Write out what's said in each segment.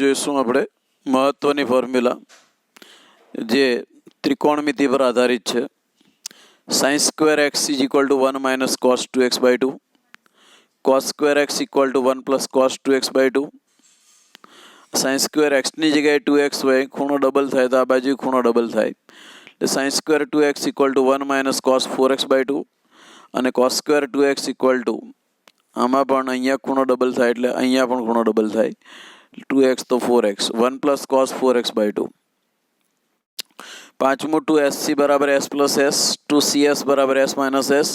જોઈશું આપણે મહત્વની ફોર્મ્યુલા જે ત્રિકોણમિતિ પર આધારિત છે. sin square x is equal to 1 minus cos 2x by 2, cos square x equal to 1 plus cos 2x by 2. sin square x ની જગ્યાએ 2x હોય, ખૂણો ડબલ થાય તો આ બાજુ ખૂણો ડબલ થાય, એટલે sin square 2x equal to 1 minus cos 4x by 2 અને cos square 2x equal to આમાં પણ અહીંયા ખૂણો ડબલ થાય એટલે અહીંયા પણ ખૂણો ડબલ થાય, 2x તો 4x, 1 plus cos 4x by 2. પાંચમું 2sc બરાબર s પ્લસ s, 2cs બરાબર s માઇનસ s,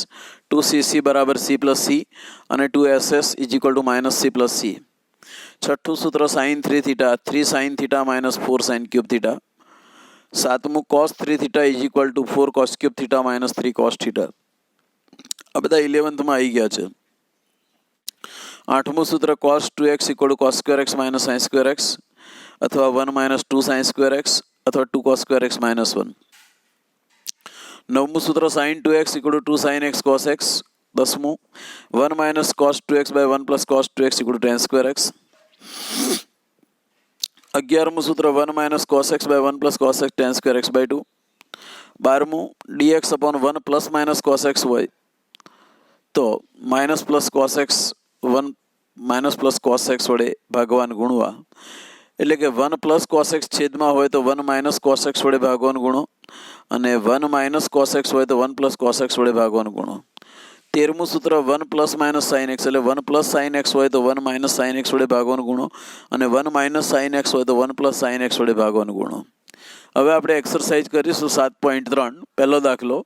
2cc બરાબર c પ્લસ c અને 2ss is equal two minus c plus c. છઠ્ઠું સૂત્ર sin 3 theta, 3 sin theta minus 4 sin cube theta. સાતમું cos 3 theta is equal two 4 cos cube theta minus 3 cos theta. આ બધા 11th આવી ગયા છે. આઠમું સૂત્ર cos 2x equal to cos square x minus sin square x અથવા 1 minus 2 sin square x અથવા 2 cos સ્ક્વેર x માઇનસ 1. નવમું સૂત્ર sin 2x equal to 2 sin x cos x. દસમું 1 minus cos 2x by 1 plus cos 2x equal to tan square x. 11મું સૂત્ર 1 minus cos x by 1 plus cos x tan square x by 2. 12મું dx upon 1 plus minus cos x હોય તો minus plus cos x 1 minus plus cos x વડે ભાગવાન ગુણવા, એટલે કે 1 plus cos x છેદમાં હોય તો 1 minus cos x વડે ભાગવાન ગુણો અને 1 માઇનસ cos x હોય તો 1 પ્લસ cos x વડે ભાગવાન ગુણો. 13મું સૂત્ર 1 પ્લસ માઇનસ sin x, એટલે 1 પ્લસ sin x હોય તો 1 માઇનસ sin x વડે ભાગવાન ગુણો અને 1 માઇનસ sin x હોય તો 1 પ્લસ sin x વડે ભાગવાન ગુણો. હવે આપણે એક્સરસાઇઝ કરીશું 7.3. પહેલો દાખલો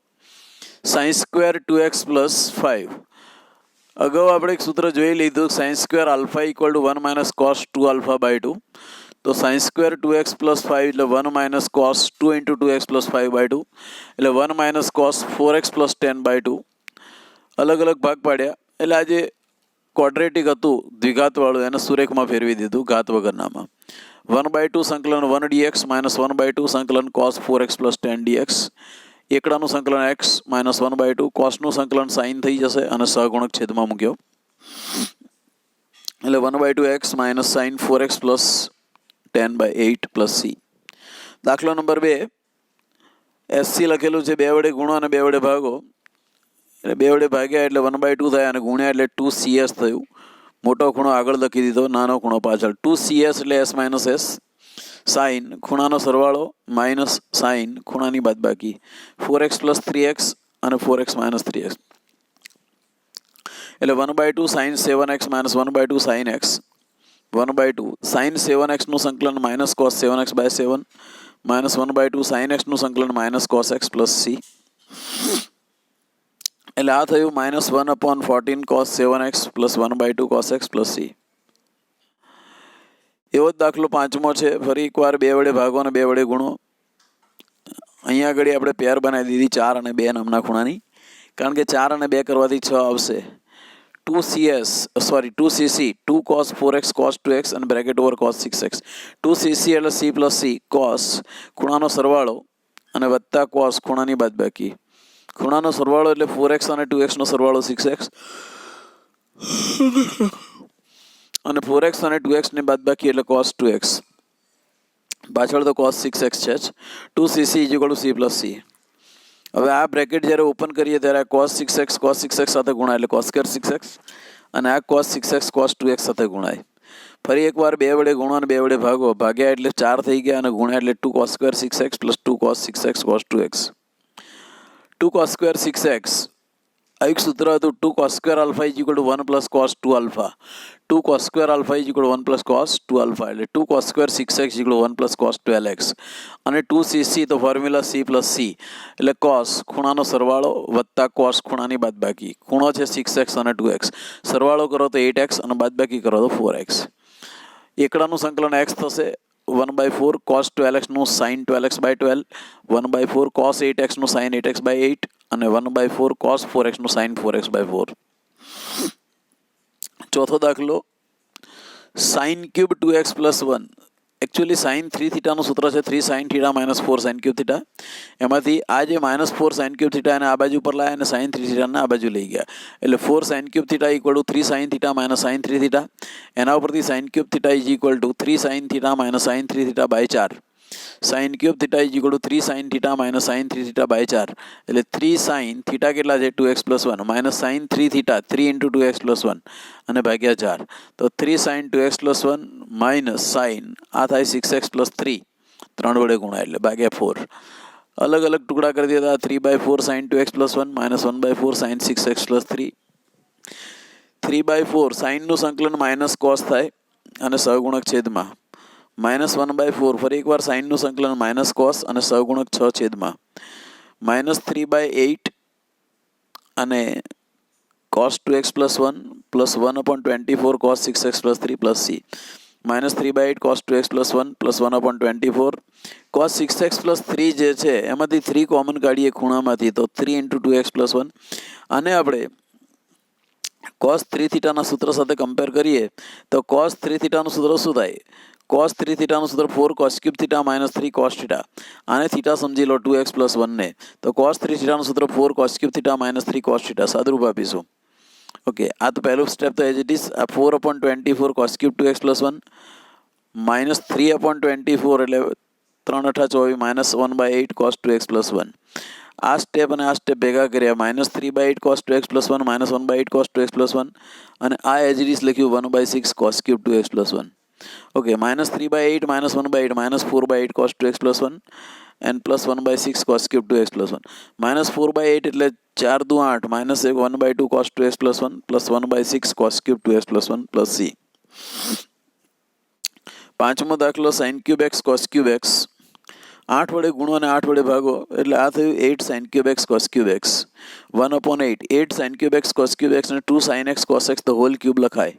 sin સ્ક્વેર 2x પ્લસ 5. અગાઉ આપણે એક સૂત્ર જોઈ લીધું, sin square alpha equal to 1 minus cos 2 alpha by 2. તો sin સ્ક્વેર 2x પ્લસ 5 એટલે 1 minus cos 2 into 2x plus 5 by 2 એટલે 1 minus cos 4x plus 10 by 2. અલગ અલગ ભાગ પાડ્યા એટલે આજે ક્વોડ્રેટિક હતું દ્વિઘાતવાળું એને સુરેખમાં ફેરવી દીધું ઘાત વગરનામાં. 1/2 સંકલન 1 dx માઇનસ 1/2 સંકલન cos 4x plus 10 dx. એકડાનું સંકલન x માઇનસ 1/2, કોસનું સંકલન સાઇન થઈ જશે અને સહગુણક છેદમાં મૂક્યો એટલે 1/2 x minus sign 4x plus 10/8 plus c. દાખલો નંબર 2, SC લખેલું છે, 2 વડે ગુણો અને 2 વડે ભાગો, એટલે 2 વડે ભાગ્યા એટલે 1/2 થાય અને ગુણ્યા એટલે 2cs થયું. મોટો ખૂણો આગળ લખી દીધો, નાનો ખૂણો પાછળ. 2cs એટલે s માઇનસ s, સાઇન ખૂણાનો સરવાળો માઇનસ સાઇન ખૂણાની બાદબાકી, 4x પ્લસ 3x અને 4x માઇનસ 3x એટલે 1/2 sine 7x minus 1/2 sine x, 1/2 sine 7x નું સંકલન minus cos 7x by 7 minus 1/2 sine x નું સંકલન minus cos x plus c એટલે આ થયું minus 1/14 cos 7x plus 1/2 cos x plus c. એવો જ દાખલો પાંચમો છે. ફરી એકવાર 2 વડે ભાગો અને 2 વડે ગુણો. અહીંયા આગળ આપણે પેર બનાવી દીધી 4 અને 2 નામના ખૂણાની, કારણ કે 4 અને 2 કરવાથી 6 આવશે. 2cc 2 cos 4x cos 2x અને bracket over cos 6x. 2cc એટલે c પ્લસ c, cos ખૂણાનો સરવાળો અને વત્તા cos ખૂણાની બાદબાકી. ખૂણાનો સરવાળો એટલે 4x અને 2x નો સરવાળો 6x અને 4x અને 2x ની બાદબાકી એટલે cos 2x, પાછળ તો cos 6x છે જ. 2cc is equal two c plus c. હવે આ બ્રેકેટ જ્યારે ઓપન કરીએ ત્યારે આ cos 6x સાથે ગુણાય એટલે cos સ્ક્વેર 6x અને આ cos 6x cos 2x સાથે ગુણાય. ફરી એકવાર 2 વડે ગુણો અને 2 વડે ભાગો, ભાગ્યા એટલે 4 થઈ ગયા અને ગુણ્યા એટલે 2 cos square 6x plus 2 cos 6x cos 2x. 2 cos square 6x આ એક સૂત્ર હતું, 2 cos square alpha is equal two 1 plus cos 2 alpha. 2 cos square alpha is equal two 1 plus cos 2 alpha એટલે 2 cos square 6x is equal two 1 plus cos 12x અને 2cc તો formula c plus c એટલે cos ખૂણાનો સરવાળો વત્તા cos ખૂણાની બાદબાકી. ખૂણો છે 6x અને 2x, સરવાળો કરો તો 8x અને બાદબાકી કરો તો 4x. એકડાનું સંકલન x થશે, 1/4 cos 12x નું sin 12x by 12, 1/4 cos 8x નું sin 8x by 8 અને 1/4 cos 4x નું sin 4x by 4. ચોથો દાખલો sin ક્યુબ 2x પ્લસ 1. એક एक्चुअली साइन 3 थीटाનું સૂત્ર છે 3 sin θ - 4 sin ક્યુબ થીટા. એમાંથી આ જે -4 sin ક્યુબ થીટા એને આ બાજુ પર લાયા અને sin 3 થીટાને આ બાજુ લઈ ગયા, એટલે 4 sin cube theta equal to 3 sin θ - sin 3 theta. એના ઉપરથી sin cube theta is equal to 3 sin θ - sin 3 theta by 4. sin cube theta is equal to 3 sin θ - sin 3 theta by 4, એટલે 3 sin થીટા કેટલા છે 2x + 1 minus sin 3 theta 3 × 2x + 1 અને ભાગ્યા 4. તો 3 sin 2x + 1 minus sin આ થાય 6x + 3, 3 વડે ગુણા એટલે ભાગ્યા 4. અલગ અલગ ટુકડા કરી દીધા. 3/4 sin 2x + 1 minus 1/4 sin 6x + 3. 3/4 સાઇનનું સંકલન માઇનસ કોસ થાય અને સહગુણક છેદમાં, -1/4 ફરી એકવાર સાઇનનું સંકલન માઇનસ કોસ અને સહગુણક 6 છેદમાં, -3/8 અને cos 2x + 1 + 1/24 cos 6x + 3 + c, -3/8 cos 2x + 1 + 1/24 cos 6x + 3 જે છે એમાંથી 3 કોમન કાઢીએ ખૂણામાંથી, તો 3 × 2x + 1. અને આપણે cos 3 થીટાના સૂત્ર સાથે કમ્પેર કરીએ તો cos 3 થીટાનું સૂત્ર શું થાય? cos 3 થીટાનું સૂત્ર 4 cos cube theta - 3 cos theta. આને થીટા સમજી લો 2x + 1 ને, તો cos 3 થીટાનું સૂત્ર 4 cos cube theta - 3 cos theta સાદુરૂપ આપીશું. ઓકે, આ તો પહેલું સ્ટેપ તો એઝ ઇટ ઇઝ. આ 4/24 cos ક્યુબ 2x + 1 માઇનસ 3/24 એટલે 3 × 8 = -1/8 cos 2x + 1. આ સ્ટેપ અને આ સ્ટેપ ભેગા કર્યા, -3/8 cos 2x + 1 -1/8 cos 2x + 1, અને આ એઝ ઇટ ઇઝ લખ્યું 1/6 cos cube 2x + 1. Okay, -3/8 -1/8 -4/8 cos 2x + 1 and +1/6 cos cube 2x + 1. -4/8 એટલે 4 × 2 = 8, -1/2 cos 2x + 1 +1/6 cos cube 2x + 1 + c. પાંચમો દાખલો sin cube x cos cube x. 8 વડે ગુણો અને 8 વડે ભાગો એટલે આ થયું 8 sin cube x cos cube x 1/8. 8 sin cube x cos cube x ને 2 sin x cos x the whole cube લખાય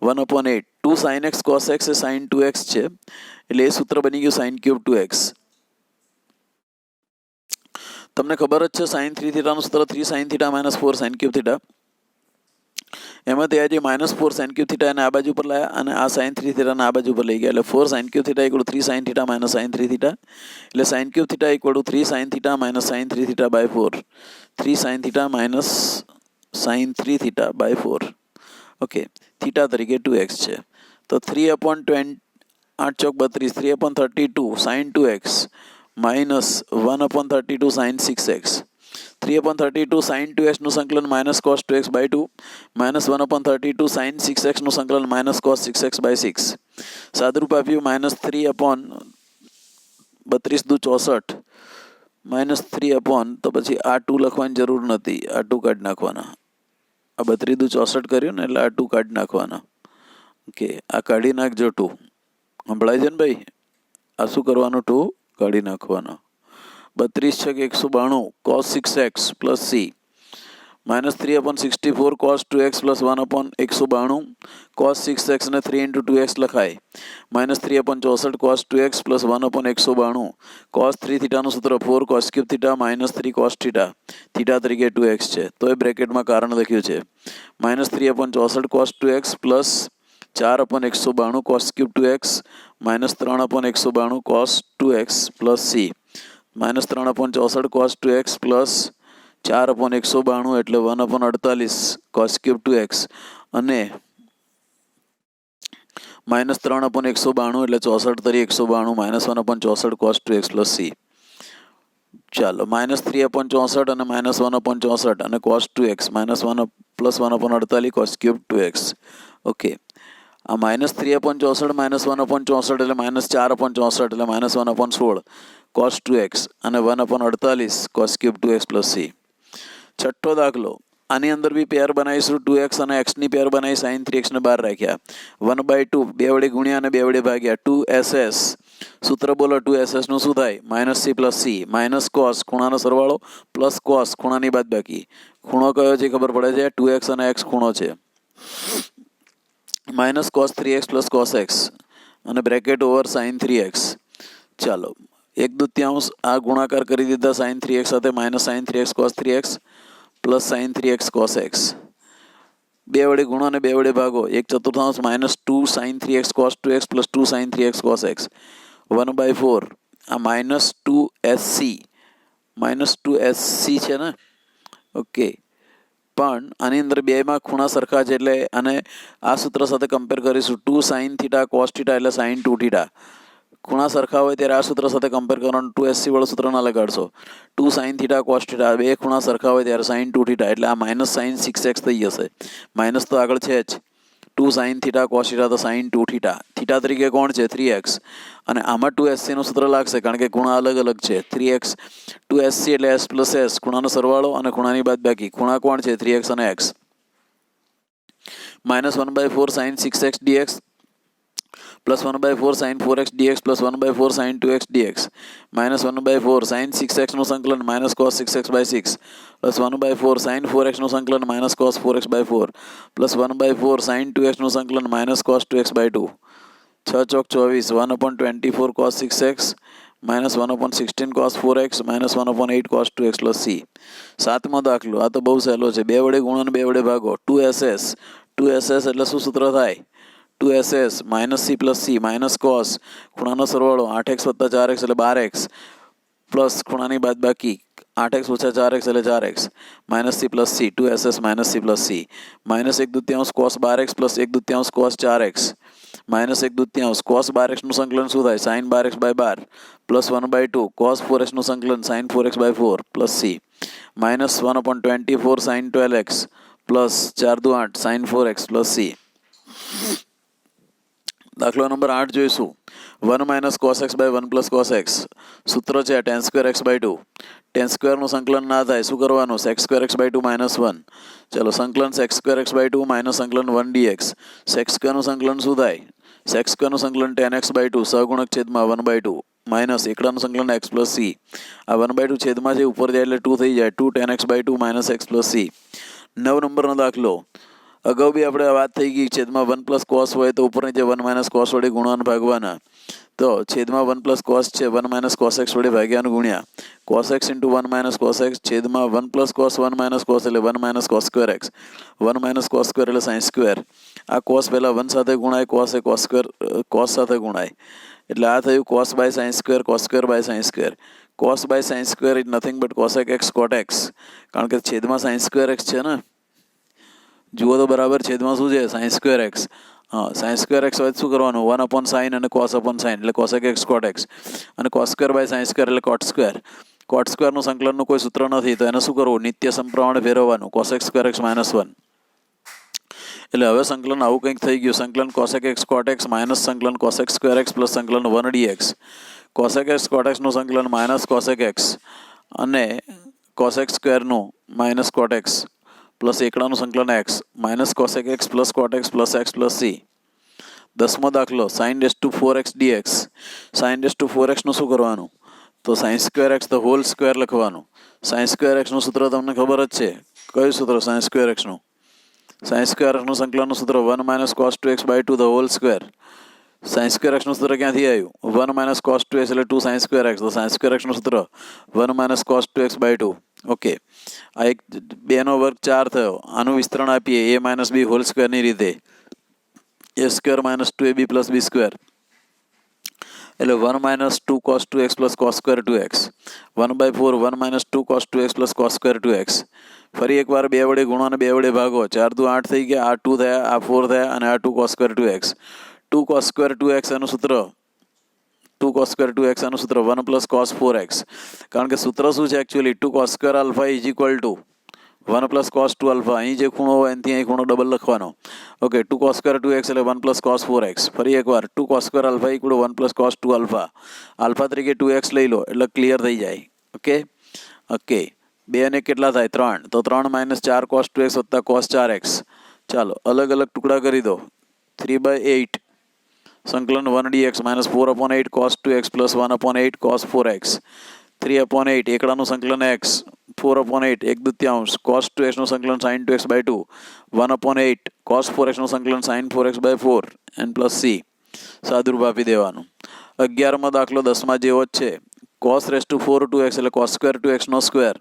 1/8. 2 sin x cos x એ sin 2x છે, એટલે એ સૂત્ર બની ગયું sin ક્યુબ 2x. તમને ખબર જ છે sin 3 થીટાનું સૂત્ર 3 sin θ - 4 sin ક્યુબ થીટા. એમાંથી આ જે -4 sin ક્યુબ થીટા એને આ બાજુ પર લાયા અને આ sin 3 થીટાને આ બાજુ પર લઈ ગયા, એટલે 4 sin cube theta = 3 sin θ - sin 3 theta, એટલે sin cube theta = 3 sin θ - sin 3 theta by 4, 3 sin θ - sin 3 theta by 4. Okay, theta તરીકે 2x છે, તો 3/20 8 ચોક 32 3/32 sin 2x minus 1/32 sin 6x. 3/32 sin 2x નું સંકલન -cos 2x by 2 -1/32 sin 6x નું સંકલન -cos 6x by 6. સાદુરૂપ આપ્યું -3/32 દુ 64 -3 તો પછી આ 2 લખવાની જરૂર નથી, આ 2 કાઢી નાખવાના. આ 32 દુ 64 કર્યું ને એટલે આ 2 કાઢી નાખવાના. ઓકે, આ કાઢી નાખજો 2. સંભળાય છે ને ભાઈ? આ શું કરવાનું? 2 કાઢી નાખવાના. 32 × 192 cos 6x + c -3/64 cos 2x + 1/192 cos 6x ને 3 × 2x લખાય -3/64 cos 2x + 1/192 cos 3 થીટાનું સૂત્ર 4 cos cube theta - 3 cos theta, theta તરીકે 2x છે, તો એ બ્રેકેટમાં કારણ લખ્યું છે -3/64 cos 2x + 4/192 cos cube 2x -3/192 cos 2x + c -3/64 cos 2x + 4/192 એટલે 1/48 cos ક્યુબ 2x અને -3/192 એટલે 64 તરી 192 -1/64 cos 2x + c. ચાલો, -3/64 અને -1/64 અને cos 2x -1 + 1/48 cos cube 2x. Okay, આ -3/64 -1/64 એટલે -4/64 એટલે -1/16 cos 2x અને 1/48 cos ક્યુબ 2x + c. છઠ્ઠો દાખલો, આની અંદર બી પેર બનાવીશું 2x અને x ની પેર બનાવી sin 3x ને બહાર રાખ્યા 1/2 2 વડે ગુણ્યા અને 2 વડે ભાગ્યા 2ss. સૂત્ર બોલો 2ss નું શું થાય? -c + c -cos ખૂણાનો સરવાળો +cos ખૂણાની બાદબાકી. ખૂણો કયો છે ખબર પડે છે? 2x અને x ખૂણો છે. -cos 3x + cos x અને બ્રેકેટ ઓવર sin 3x. ચાલો, 1/2 આ ગુણાકાર કરી દીધા sin 3x સાથે -sin 3x cos 3x + sin 3x cos x. બે વડે ગુણો અને બે વડે ભાગો. 1/4 minus 2 sine 3x cos 2x plus 2 sine 3x cos x 1/4. આ -2SC છે ને. ઓકે, પણ આની અંદર બેમાં ખૂણા સરખા છે એટલે અને આ સૂત્ર સાથે કમ્પેર કરીશું. 2 સાઇન થીટા કોસ થીટા એટલે સાઇન 2 થીટા. ખૂણા સરખા હોય ત્યારે આ સૂત્ર સાથે કમ્પેર કરવાનું. 2SC વાળું સૂત્ર ના લગાડશો. 2 સાઇન થીટા કોસ થીટા બે ખૂણા સરખા હોય ત્યારે સાઇન 2 થીટા એટલે આ માઇનસ સાઇન 6x થઈ જશે. માઇનસ તો આગળ છે જ. 2 સાઇન થીટા કોસ થીટા તો સાઇન 2 થીટા. થીટા તરીકે કોણ છે? 3x. અને આમાં 2SC નું સૂત્ર લાગશે કારણ કે ખૂણા અલગ અલગ છે. 3x 2SC એટલે s પ્લસ s, ખૂણાનો સરવાળો અને ખૂણાની બાદબાકી. ખૂણા કોણ છે? 3x અને x. -1/4 sine 6x dx plus 1/4 sine 4x dx plus 1/4 sine 2x dx -1/4 sine 6x નું સંકલન minus cos 6x/6 plus 1/4 sine 4x નું સંકલન minus cos 4x/4 plus 1/4 sine 2x નું સંકલન માઇનસ કોસ 2x/2. 6 ચોક 24 1/24 cos 6x minus 1/16 cos 4x minus 1/8 cos 2x plus c. 7મો દાખલો. આ તો બહુ સહેલો છે. બે વડે ગુણો અને બે વડે ભાગો. 2SS એટલે શું સૂત્ર થાય? 2SS minus c plus c minus cos ખૂણાનો સરવાળો 8x વત્તા 4x એટલે 12x પ્લસ ખૂણાની બાદબાકી 8x ઓછા 4x એટલે 4x minus c plus c 2SS minus c plus c minus 1/2 cos 12x plus 1/2 cos 4x minus 1/2 cos 12x નું સંકલન શું થાય? Sign 12x/12 plus 1/2 cos 4x નું સંકલન sine 4x/4 plus c minus 1/24 sine 12x plus 4 × 8 sine 4x plus c. દાખલો number 8 જોઈશું. 1 - cos x by 1 plus cos x. સૂત્ર છે tan square x/2. tan square નું સંકલન ના થાય. શું કરવાનું? sec square x/2 - 1. ચલો સંકલન sec square x/2 - સંકલન 1 dx. sec square નું સંકલન શું થાય? sec square નું સંકલન tan x/2 સહગુણક છેદમાં 1/2 માઇનસ એકડાનું સંકલન x પ્લસ c. આ 1/2 છેદમાં છે ઉપર જાય એટલે 2 થઈ જાય. 2 tan x/2 - x plus c. 9 નંબરનો દાખલો. અગાઉ બી આપણે વાત થઈ ગઈ. છેદમાં 1 પ્લસ કોસ હોય તો ઉપર નીચે 1 - કોસ વડે ગુણવાના ભાગવાના. તો છેદમાં 1 પ્લસ કોસ છે 1 - કોસ x વડે ભાગ્યાનું ગુણ્યા cos x into 1 - cos x છેદમાં 1 પ્લસ કોસ 1 - કોસ એટલે 1 - cos square x 1 - cos square એટલે સાઇન સ્ક્વેર. આ કોસ પહેલા 1 સાથે ગુણાય, કોસ એ કોસ સ્ક્વેર કોસ સાથે ગુણાય એટલે આ થયું cos by sine square cos square by sine square. Cos by sine square is nothing but cosec x cot x, કારણ કે છેદમાં સાઇન સ્ક્વેર એક્સ છે ને. જુઓ તો બરાબર છેદમાં શું છે? Sine square x. હા, સાઇન સ્ક્વેર એક્સ હોય શું કરવાનું? 1/sin અને કોસ અપોન સાઇન એટલે કોસેક એક્સ કોટ એક્સ અને cos square by sine square એટલે કોટ સ્ક્વેર. કોટ સ્ક્વેરનું સંકલનનું કોઈ સૂત્ર નથી તો એને શું કરવું? નિત્ય સમ પ્રમાણે ફેરવવાનું. કોસેક સ્ક્વેર એક્સ -1 એટલે હવે સંકલન આવું કંઈક થઈ ગયું. સંકલન cosec x cot x minus સંકલન કોસેક સ્ક્વેર એક્સ પ્લસ સંકલન 1 dx. કોસેક એક્સ કોટ એક્સનું સંકલન માઇનસ કોસેક એક્સ અને કોસેક સ્ક્વેરનું માઇનસ કોટ એક્સ પ્લસ એકડાનું સંકલન x minus cosec x plus cot x plus x plus C. 10મો દાખલો. sin raise to 4x dx. sin raise to 4x નું શું કરવાનું? તો sine square x the whole square લખવાનું. સાઇન સ્ક્વેર એક્સનું સૂત્ર તમને ખબર જ છે. કયું સૂત્ર સાઇન સ્ક્વેર એક્સનું? સાઇન સ્ક્વેર એક્સનું સંકલનનું સૂત્ર 1 - cos 2x/2 the whole square. Sine square એક્સનું સૂત્ર ક્યાંથી આવ્યું? 1 - cos 2x એટલે 2 સાઇન સ્ક્વેર એક્સ. તો સાઇન સ્ક્વેર એક્સનું સૂત્ર 1 - cos 2x/2. ઓકે, આ એક 2 નો વર્ગ 4 થયો. આનું વિસ્તરણ આપીએ a - b હોલ સ્ક્વેરની રીતે. a square - 2ab + b square એટલે 1 - 2 cos 2x + cos square 2x 1/4 1 - 2 cos 2x + cos square 2x. ફરી એકવાર 2 વડે ગુણો અને 2 વડે ભાગો. 4 × 8 થઈ ગયા. આ 2 થયા, આ 4 થયા અને આ 2 cos square 2x. 2 cos square 2x એનું સૂત્ર 2 cos સ્ક્વેર 2x એનું સૂત્ર 1 + cos 4x. કારણ કે સૂત્ર શું છે actually? 2 cos square alpha is equal two 1 + cos 2 alpha. અહીં જે ખૂણો હોય એનાથી અહીં ખૂણો ડબલ લખવાનો. ઓકે, 2 cos સ્ક્વેર 2x એટલે 1 + cos 4x. ફરી એકવાર 2 cos square alpha equal 1 + cos 2 alpha. Alpha તરીકે 2x લઈ લો એટલે ક્લિયર થઈ જાય. ઓકે ઓકે 2 અને કેટલા થાય? 3. તો 3 - 4 cos 2x વત્તા cos 4x. ચાલો અલગ અલગ ટુકડા કરી દો. 3/8 સંકલન 1 dx -4/8 cos 2x + 1/8 cos 4x 3/8 એકડાનું સંકલન x 4/8 1/2 cos 2x નું સંકલન sin 2x/2 1/8 cos 4x નું સંકલન sin 4x/4 n + c. સાદુરૂપ આપી દેવાનું. 11મો દાખલો 10માં જેવો જ છે. cos રેઝ ટુ 4 2x એટલે cos સ્ક્વેર 2x નો સ્ક્વેર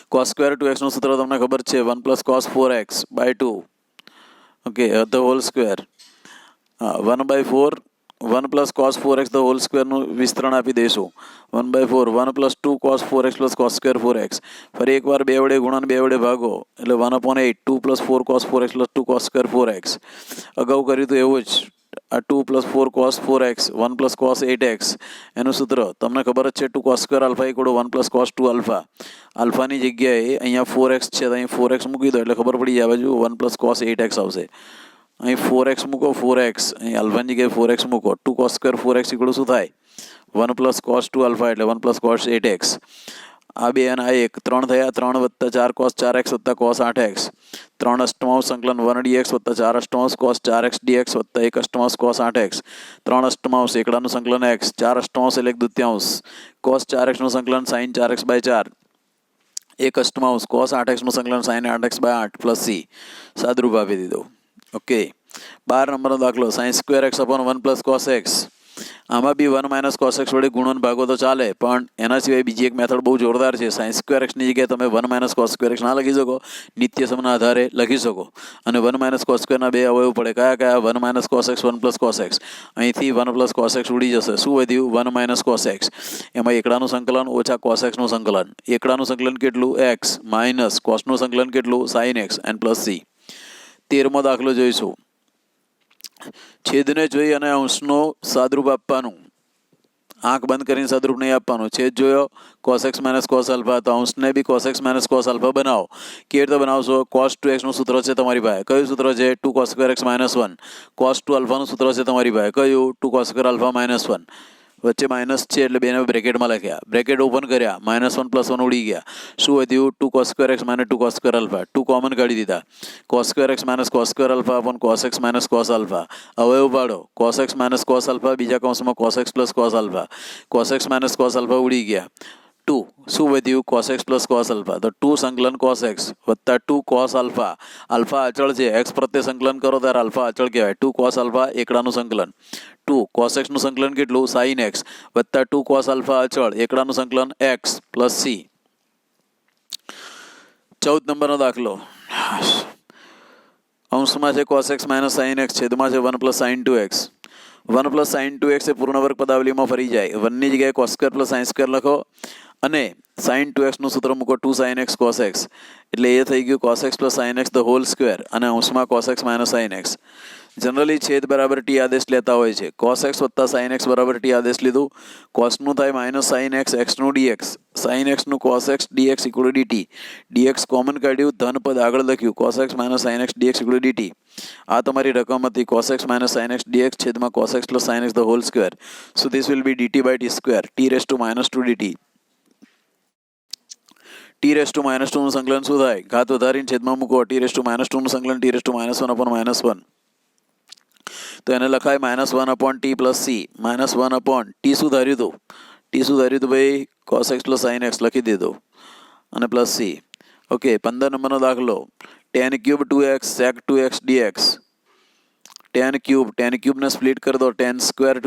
કોસ સ્ક્વેર 2x સૂત્ર તમને ખબર છે 1 + cos 4x/2 okay the whole square 1/4 1 + cos 4x the whole સ્ક્વેરનું વિસ્તરણ આપી દઈશું 1/4 1 + 2 cos 4x + cos square 4x ફરી એકવાર 2 વડે ગુણન 2 વડે ભાગો એટલે 1/8 2 + 4 cos 4x + 2 cos square 4x અગાઉ કર્યું હતું એવું જ આ 2 + 4 cos 4x 1 + cos 8x એનું સૂત્ર તમને ખબર જ છે 2 cos square alpha = 1 + cos 2 alpha આલ્ફાની જગ્યાએ અહીંયા 4x છે તો અહીં 4x મૂકી દો એટલે ખબર પડી જાય આ બાજુ 1 + cos 8x આવશે અહીં 4x મૂકો 4x અહીં આલ્ફાની જગ્યાએ 4x મૂકો 2 cos સ્ક્વેર 4x = શું થાય 1 + cos 2 આલ્ફા એટલે 1 + cos 8x આ બે અને આ એક 3 થયા 3 + 4 cos 4x + cos 8x 3 અષ્ટમાંશ સંકલન 1 dx + 4 અષ્ટમાંશ cos 4x dx + 1 અષ્ટમાંશ cos 8x 3 અષ્ટમાંશ એકડાનું સંકલન x 4 અષ્ટમાંશ એટલે 1/2 cos 4x નું સંકલન sin 4x/4 1 અષ્ટમાંશ cos 8x નું સંકલન sin 8x/8 + c સાદુરૂપ આપી દીધું ઓકે 12 નંબરનો દાખલો sin² x/1 + cos x આમાં બી 1 - cos x વડે ગુણન ભાગો તો ચાલે પણ એના સિવાય બીજી એક મેથડ બહુ જોરદાર છે sin² x ની જગ્યાએ તમે 1 - cos² x ના લખી શકો નિત્યસમના આધારે લખી શકો અને 1 - cos² ના બે અવયવ પડે કયા 1 - cos x 1 + cos x અહીંથી 1 + cos x ઉડી જશે શું વધ્યું 1 - cos x એમાં એકડાનું સંકલન ઓછા cos x નું સંકલન એકડાનું સંકલન કેટલું x માઇનસ cos નું સંકલન કેટલું sin x and + c 13મો દાખલો જોઈશું છેદને જોઈ અને અંશનો સાદરૂપ આપવાનું આંખ બંધ કરીને સાદરૂપ નહીં આપવાનું છેદ જોયો cos x - cos આલ્ફા તો અંશને બી cos x - cos આલ્ફા બનાવો કેવી રીતે બનાવશો cos 2x નું સૂત્ર છે તમારી પાસે કયું સૂત્ર છે 2 cos સ્ક્વેર x - 1 cos 2 આલ્ફાનું સૂત્ર છે તમારી પાસે કયું 2 cos સ્ક્વેર આલ્ફા - 1 વચ્ચે માઇનસ છે એટલે બેને બ્રેકેટમાં લખ્યા બ્રેકેટ ઓપન કર્યા -1 + 1 ઉડી ગયા શું વધ્યું 2 cos square x - 2 cos square alpha 2 common કાઢી દીધા cos square x - cos square alpha / cos x - cos alpha અવયવ પાડો cos x - cos આલ્ફા બીજા કૌંસમાં cos x + cos alpha cos x - cos alpha ઉડી ગયા 2 શું વધ્યું cos x + cos આલ્ફા તો 2 સંકલન cos x + 2 cos alpha alpha અચળ છે x પ્રત્યે સંકલન કરો ત્યારે આલ્ફા અચળ કહેવાય 2 cos આલ્ફા એકડાનું સંકલન 2 cos x નું સંકલન કેટલું sin x + 2 cos આલ્ફા અચળ એકડાનું સંકલન x + c 14 નંબરનો દાખલો અંશમાં છે cos x - sin x છેદમાં છે 1 + sin 2x 1 + sin 2x એ પૂર્ણ વર્ગ પદાવલીમાં ફરી જાય 1 ની જગ્યાએ cos² + sin² લખો અને sin 2x નું સૂત્ર મૂકો 2 sin x cos x એટલે એ થઈ ગયું cos x + sin x the whole square અને અંશમાં cos x - sin x generally છેદ બરાબર t આદેશ લેતા હોય છે cos x + sin x બરાબર t આદેશ લીધું cos નું થાય -sin x x નું dx sin x નું cos x dx = dt dx common કાઢ્યું ધન પદ આગળ લખ્યું cos x - sin x dx = dt આ તમારી રકમ હતી cos x - sin x dx છેદમાં cos x + sin x the whole square so this will be dt/t² t⁻² dt t⁻² નું સંકલન શું થાય ઘાત વધારીને છેદમાં મૂકો t⁻² નું સંકલન t⁻1 / -1 તો એને લખાય -1/t + c -1/t શું ધાર્યું હતું ભાઈ cos x + sin x લખી દીધું અને + c ઓકે 15 નંબરનો દાખલો tan³ 2x sec 2x dx tan³ ને સ્પ્લિટ કરી દો tan²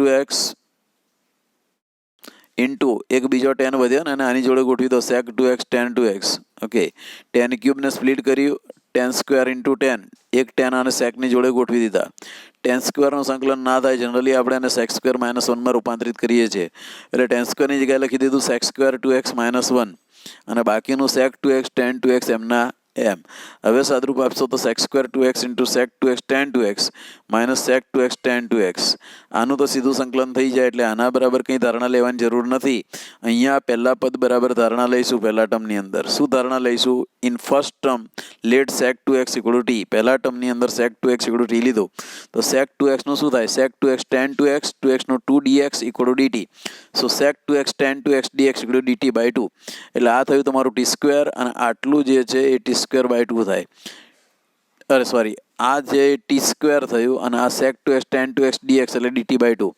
2x ઇન્ટુ એક બીજો tan વધ્યો ને અને આની જોડે ગોઠવી દો sec 2x tan 2x okay tan³ ને સ્પ્લિટ કર્યું tan² * tan એક tan અને sec ની જોડે ગોઠવી દીધા tan² નું સંકલન ના થાય જનરલી આપણે એને sec² - 1 માં રૂપાંતરિત કરીએ છીએ એટલે tan² ની જગ્યાએ લખી દીધું sec² 2x - 1 અને બાકીનું sec 2x tan 2x એમના એમ હવે સાદરૂપ આપશો તો sec² 2x * sec 2x tan 2x - sec 2x tan 2x આનું તો સીધું સંકલન થઈ જાય એટલે આના બરાબર કંઈ ધારણા લેવાની જરૂર નથી અહીંયા પહેલા પદ બરાબર ધારણા લઈશું પહેલા ટર્મની અંદર શું ધારણા લઈશું in first term let sec 2x = t પહેલા ટર્મની અંદર sec 2x = t લીધું તો sec 2x નું શું થાય sec 2x tan 2x 2x નું 2 dx = dt સો sec 2x tan 2x dx = dt/2 એટલે આ થયું તમારું t² અને આટલું જે છે એ t²/2 થાય અરે સોરી આ જે t² થયું અને આ sec 2x tan 2x dx એટલે dt/2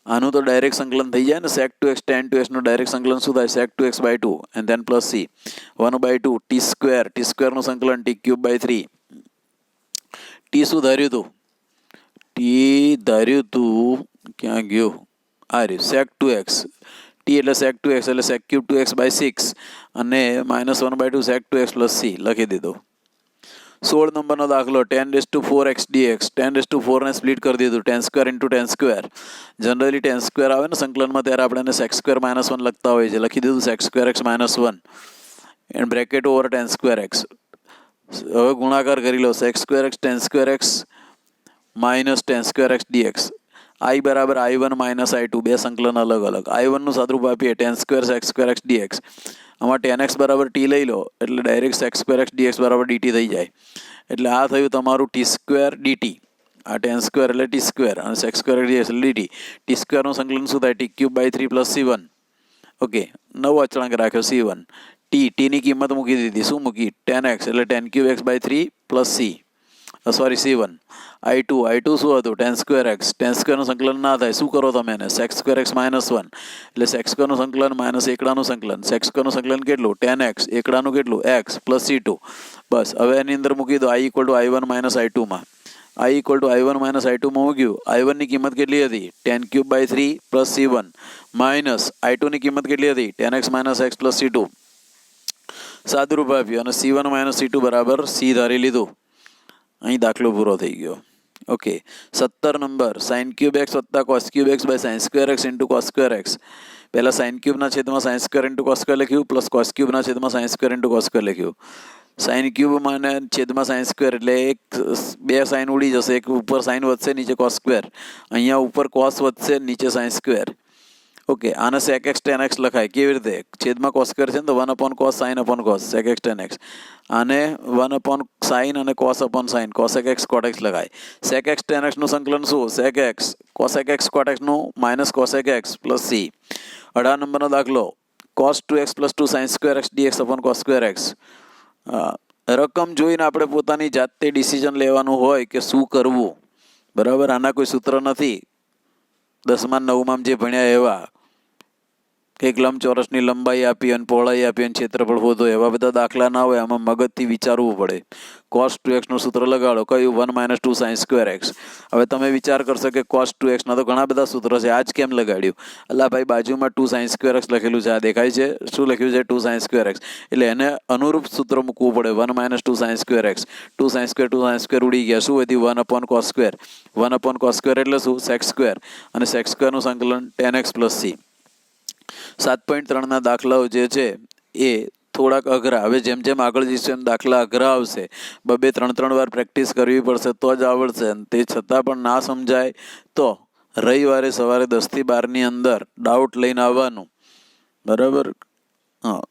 આનું તો ડાયરેક્ટ સંકલન થઈ જાય ને sec 2x tan 2x નું ડાયરેક્ટ સંકલન શું થાય sec2x/2 and then + c 1/2 t² નું સંકલન t³/3 t શું ધાર્યું તું ક્યાં ગયું આ રહ્યું sec 2x ટી એટલે સેક 2x એટલે સેક ક્યુબ 2x/6 અને -1/2 સેક 2x + c લખી દીધું. 16 નંબરનો દાખલો 10⁴x dx. 10⁴ ને સ્પ્લિટ કરી દીધું 10² × 10². જનરલી 10² આવે ને સંકલનમાં ત્યારે આપણે એને sec² - 1 લખતા હોઈએ છીએ. લખી દીધું sec²x - 1 and bracket over 10²x. હવે ગુણાકાર કરી લો sec²x 10²x - 10²x dx. I બરાબર I1 - I2 બે સંકલન અલગ અલગ. I1 નું સાદુરૂપ આપીએ 10² sec²x dx. આમાં 10x બરાબર t લઈ લો એટલે ડાયરેક્ટ sec²x dx બરાબર dt થઈ જાય. એટલે આ થયું તમારું t² dt. આ 10² એટલે t² અને sec² dx એટલે dt. t² નું સંકલન શું થાય? t³ / 3 + c1. ઓકે, નવો અચળાંક રાખ્યો c1. t ની કિંમત મૂકી દીધી. શું મૂકી? 10x એટલે 10³ x/3 + c. Sorry c1. I2 શું હતું? 10²x. 10² નું સંકલન ના થાય. શું કરો તમે એને? sec²x - 1 એટલે sec² નું સંકલન માઇનસ એકડાનું સંકલન. sec² નું સંકલન કેટલું? 10x. એકડાનું કેટલું? x + c2. બસ હવે એની અંદર મૂકી દો I = I1 - I2 માં. I = I1 - I2 માં મૂક્યું. I1 ની કિંમત કેટલી હતી? 10³ / 3 + c1 માઇનસ I2 ની કિંમત કેટલી હતી? 10x - x + c2. સાદુરૂપ આપ્યું અને c1 - c2 બરાબર c ધારી લીધું. અહીં દાખલો પૂરો થઈ ગયો. Okay, 17 number sin³ x + cos³ x / sin² x × cos²x. પહેલા sin³ ના છેદમાં sin² × cos² લખ્યું પ્લસ cos³ ના છેદમાં sin² × cos² લખ્યું. sin³ માં છેદમાં sin² એટલે બે સાઇન ઉડી જશે. એક ઉપર સાઇન વધશે, નીચે cos². અહીંયા ઉપર cos વધશે, નીચે sin². ઓકે, આને sec x tan x લખાય. કેવી રીતે? છેદમાં cos² છે ને તો 1/cos sin cos sec x tan x. આને 1/sin અને cos/sin cosec x cot x લખાય. sec x tan x નું સંકલન શું? sec x cosec x cot x નું માઇનસ cosec x + c. 18 નંબરનો દાખલો cos 2x + 2 sin² x dx/cos²x. રકમ જોઈને આપણે પોતાની જાતે ડિસિઝન લેવાનું હોય કે શું કરવું. બરાબર, આના કોઈ સૂત્ર નથી. 10મા 9માં જે ભણ્યા એવા કંઈક લંબચોરસની લંબાઈ આપી અને પહોળાઈ આપી અને ક્ષેત્રફળ શોધો એવા બધા દાખલા ના હોય. આમાં મગજથી વિચારવું પડે. cos 2x નું સૂત્ર લગાડો. કયું? 1 - 2 sin²x. હવે તમે વિચાર કરશો કે cos 2x ના તો ઘણા બધા સૂત્રો છે, આજ કેમ લગાડ્યું? અલા ભાઈ, બાજુમાં 2 sin²x લખેલું છે, આ દેખાય છે? શું લખ્યું છે? 2 sin²x. એટલે એને અનુરૂપ સૂત્ર મૂકવું પડે. 1 - 2 sin²x. 2 sin² ઉડી ગયા. શું હતી? 1/cos². 1/cos² એટલે શું? sec² અને sec² નું સંકલન 10x + c. 7.3 ના દાખલાઓ જે છે એ થોડાક અઘરા. હવે જેમ જેમ આગળ જઈશું એમ દાખલા અઘરા આવશે. 2-3 વાર પ્રેક્ટિસ કરવી પડશે તો જ આવડશે. તે છતાં પણ ના સમજાય તો રવિવારે સવારે 10 થી 12 ની અંદર ડાઉટ લઈને આવવાનું. બરાબર? હા.